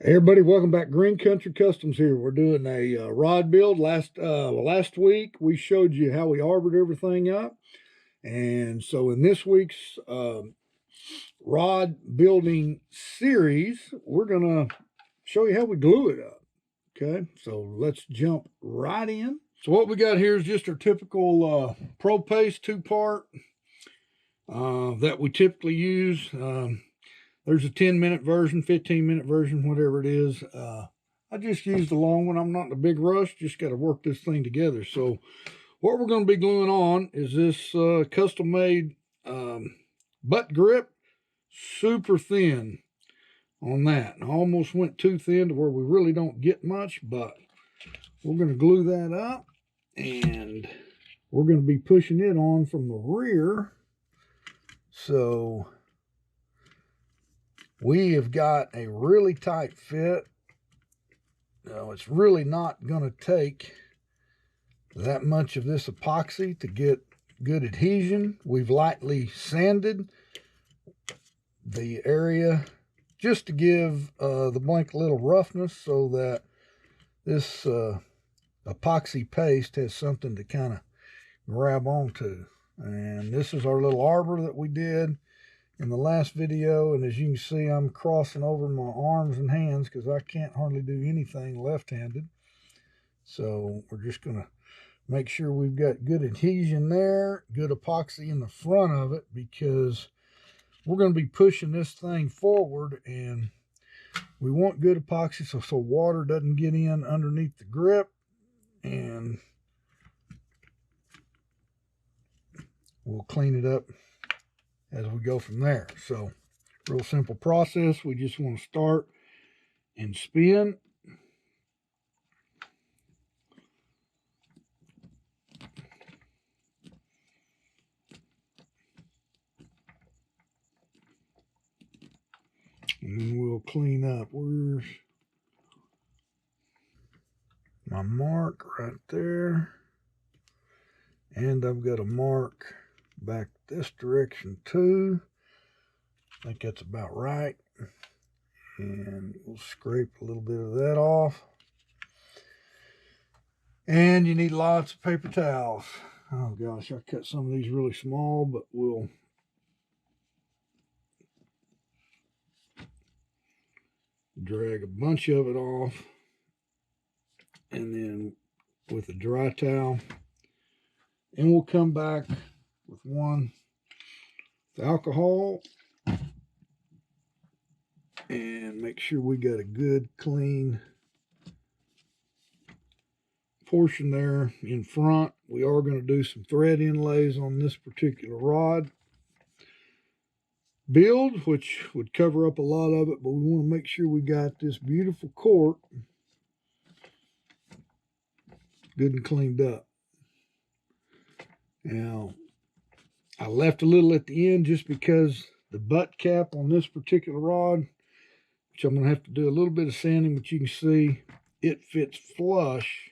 Hey everybody, welcome back. Green Country Customs here. We're doing a rod build. Last week we showed you how we arbored everything up, and so in this week's rod building series, we're gonna show you how we glue it up. Okay, so let's jump right in. So what we got here is just our typical Pro Paste 2-part that we typically use. There's a 10-minute version, 15-minute version, whatever it is. I just used the long one. I'm not in a big rush. Just got to work this thing together. So what we're going to be gluing on is this custom-made butt grip, super thin on that. I almost went too thin to where we really don't get much, but we're going to glue that up, and we're going to be pushing it on from the rear. So we have got a really tight fit. It's really not going to take that much of this epoxy to get good adhesion. We've lightly sanded the area just to give the blank a little roughness so that this epoxy paste has something to kind of grab onto. And this is our little arbor that we did in the last video, and as you can see, I'm crossing over my arms and hands because I can't hardly do anything left-handed. So we're just going to make sure we've got good adhesion there, good epoxy in the front of it, because we're going to be pushing this thing forward, and we want good epoxy so water doesn't get in underneath the grip, and we'll clean it up as we go from there. So real simple process. We just want to start and spin. And then we'll clean up. Where's my mark? Right there. And I've got a mark back this direction too. I think that's about right. And we'll scrape a little bit of that off. And you need lots of paper towels. Oh gosh, I cut some of these really small, but we'll drag a bunch of it off. And then with a dry towel. And we'll come back with one with alcohol and make sure we got a good clean portion there in front. We are going to do some thread inlays on this particular rod build, which would cover up a lot of it, but we want to make sure we got this beautiful cork good and cleaned up. Now, I left a little at the end just because the butt cap on this particular rod, which I'm going to have to do a little bit of sanding, but you can see it fits flush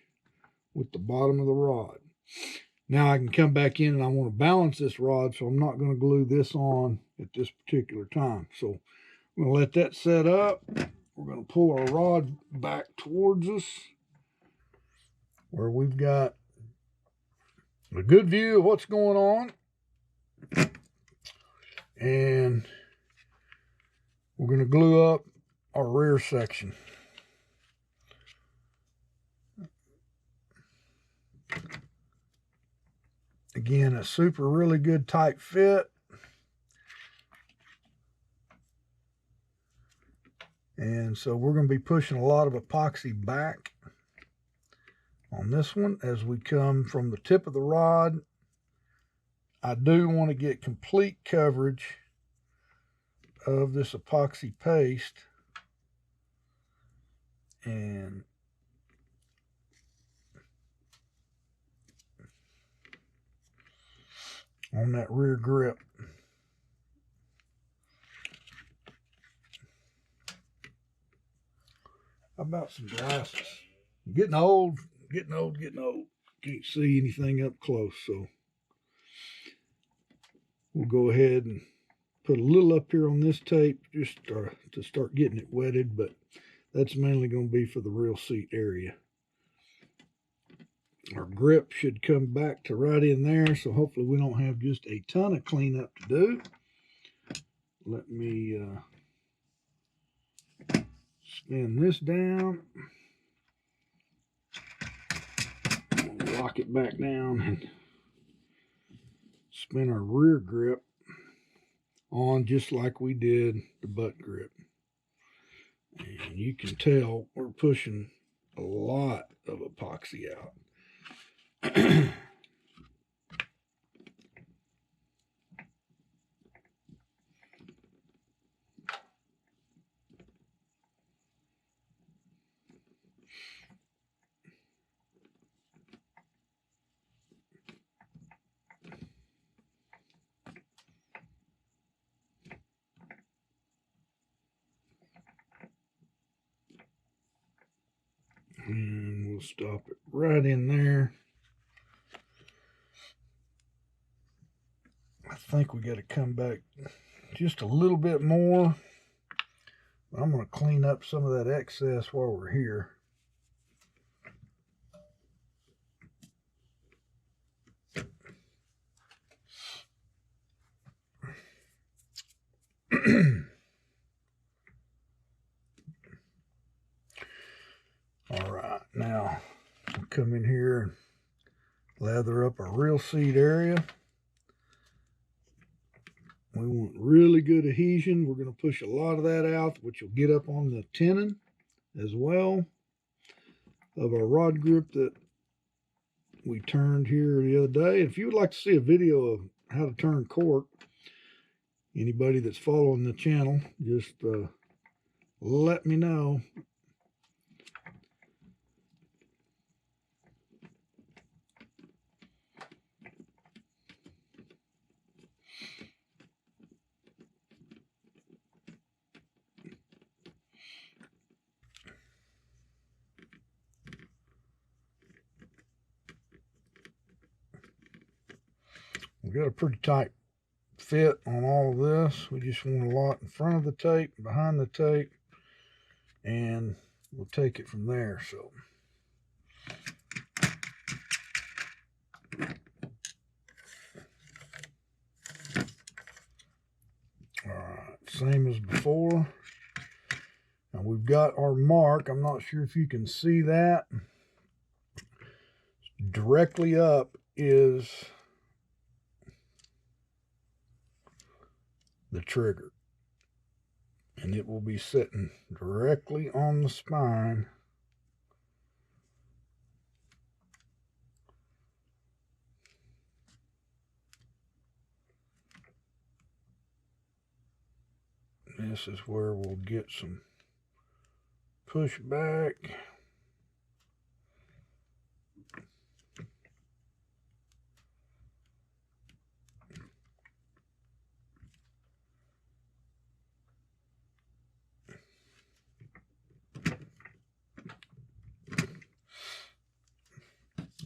with the bottom of the rod. Now I can come back in and I want to balance this rod, so I'm not going to glue this on at this particular time. So I'm going to let that set up. We're going to pull our rod back towards us where we've got a good view of what's going on. And we're going to glue up our rear section. Again, a super really good tight fit. And so we're going to be pushing a lot of epoxy back on this one as we come from the tip of the rod. I do want to get complete coverage of this epoxy paste, and on that rear grip. How about some glasses? I'm getting old, getting old. Can't see anything up close, so we'll go ahead and put a little up here on this tape just to start getting it wetted, but That's mainly going to be for the rear seat area. Our grip should come back to right in there, so hopefully we don't have just a ton of cleanup to do. Let me spin this down. Lock it back down and spin our rear grip on just like we did the butt grip. And you can tell we're pushing a lot of epoxy out. And we'll stop it right in there. I think we got to come back just a little bit more. I'm going to clean up some of that excess while we're here. All right, now we'll come in here and lather up our rear seat area. We want really good adhesion. We're going to push a lot of that out, which will get up on the tenon as well of our rod grip that we turned here the other day. If you would like to see a video of how to turn cork, anybody that's following the channel, just let me know. We've got a pretty tight fit on all of this. We just want a lot in front of the tape, behind the tape, and we'll take it from there. So all right, same as before. Now we've got our mark. I'm not sure if you can see that. Directly up is the trigger, and it will be sitting directly on the spine. This is where we'll get some pushback.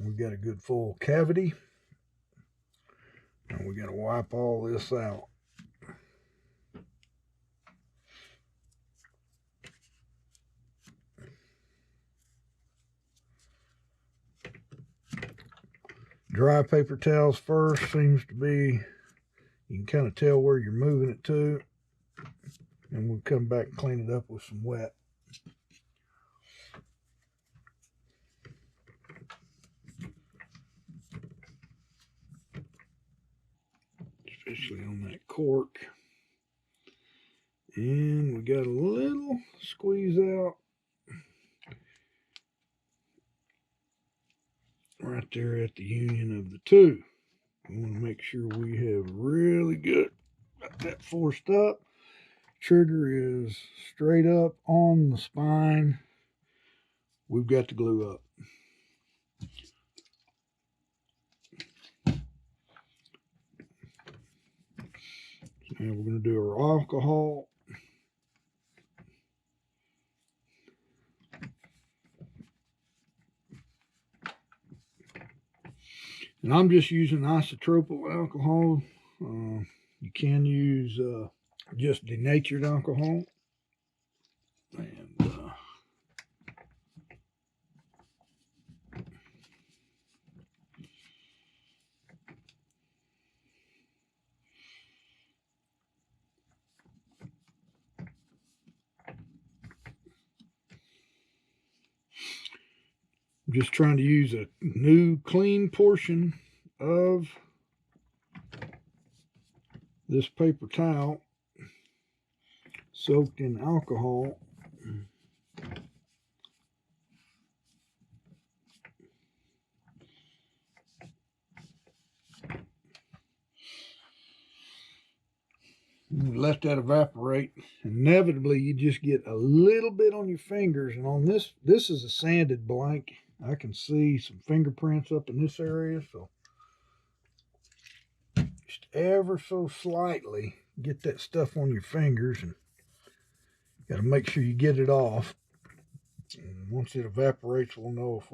We've got a good full cavity, and we got to wipe all this out. Dry paper towels first seems to be, you can kind of tell where you're moving it to, and we'll come back and clean it up with some wet. Especially on that cork. And we got a little squeeze out right there at the union of the two. We want to make sure we have really good, got that forced up. Trigger is straight up on the spine. We've got to glue up. Now we're going to do our alcohol. And I'm just using isopropyl alcohol. You can use just denatured alcohol. And just trying to use a new clean portion of this paper towel soaked in alcohol. You let that evaporate. Inevitably, you just get a little bit on your fingers. And on this is a sanded blank. I can see some fingerprints up in this area. So just ever so slightly get that stuff on your fingers. And got to make sure you get it off. And once it evaporates, we'll know if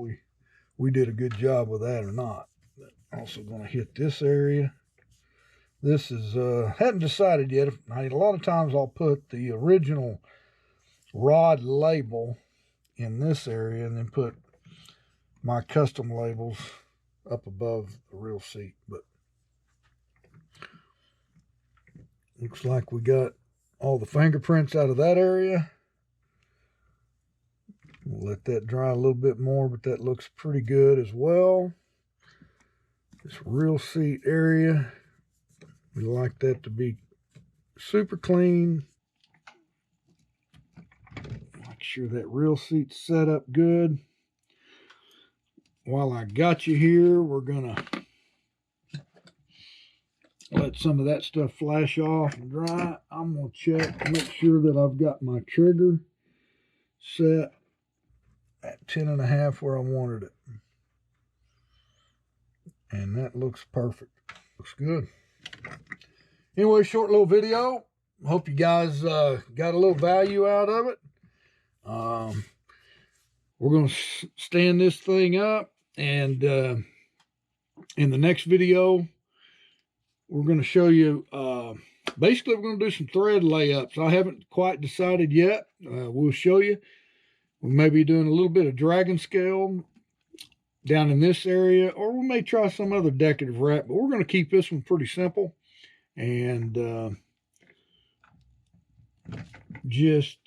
we did a good job with that or not. But also going to hit this area. This is, hadn't decided yet. A lot of times I'll put the original Rod label in this area and then put my custom labels up above the real seat. But looks like we got all the fingerprints out of that area. We'll let that dry a little bit more, but that looks pretty good as well. This real seat area, we like that to be super clean. Make sure that real seat's set up good. While I got you here, we're gonna let some of that stuff flash off and dry. I'm gonna check, make sure that I've got my trigger set at 10.5 where I wanted it. And that looks perfect. Looks good. Anyway, short little video. Hope you guys got a little value out of it. We're going to stand this thing up, and in the next video, we're going to show you, basically we're going to do some thread layups. I haven't quite decided yet. We'll show you. We may be doing a little bit of dragon scale down in this area, or we may try some other decorative wrap, but we're going to keep this one pretty simple. And just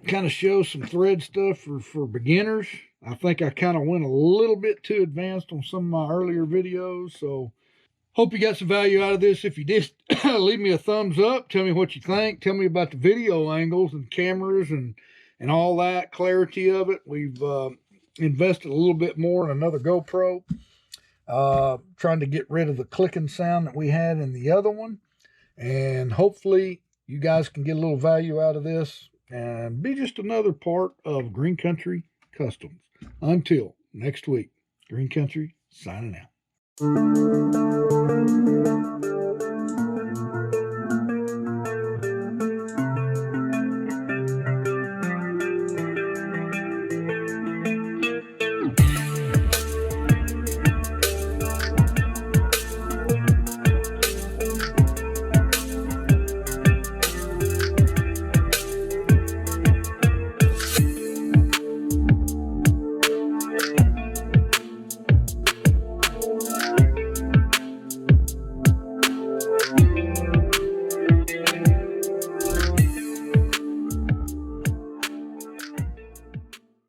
kind of show some thread stuff for beginners. I think I kind of went a little bit too advanced on some of my earlier videos, so hope you got some value out of this. If you did, leave me a thumbs up. Tell me what you think. Tell me about the video angles and cameras and all that, clarity of it. We've invested a little bit more in another GoPro. Trying to get rid of the clicking sound that we had in the other one. And hopefully you guys can get a little value out of this and be just another part of Green Country Customs. Until next week, Green Country signing out.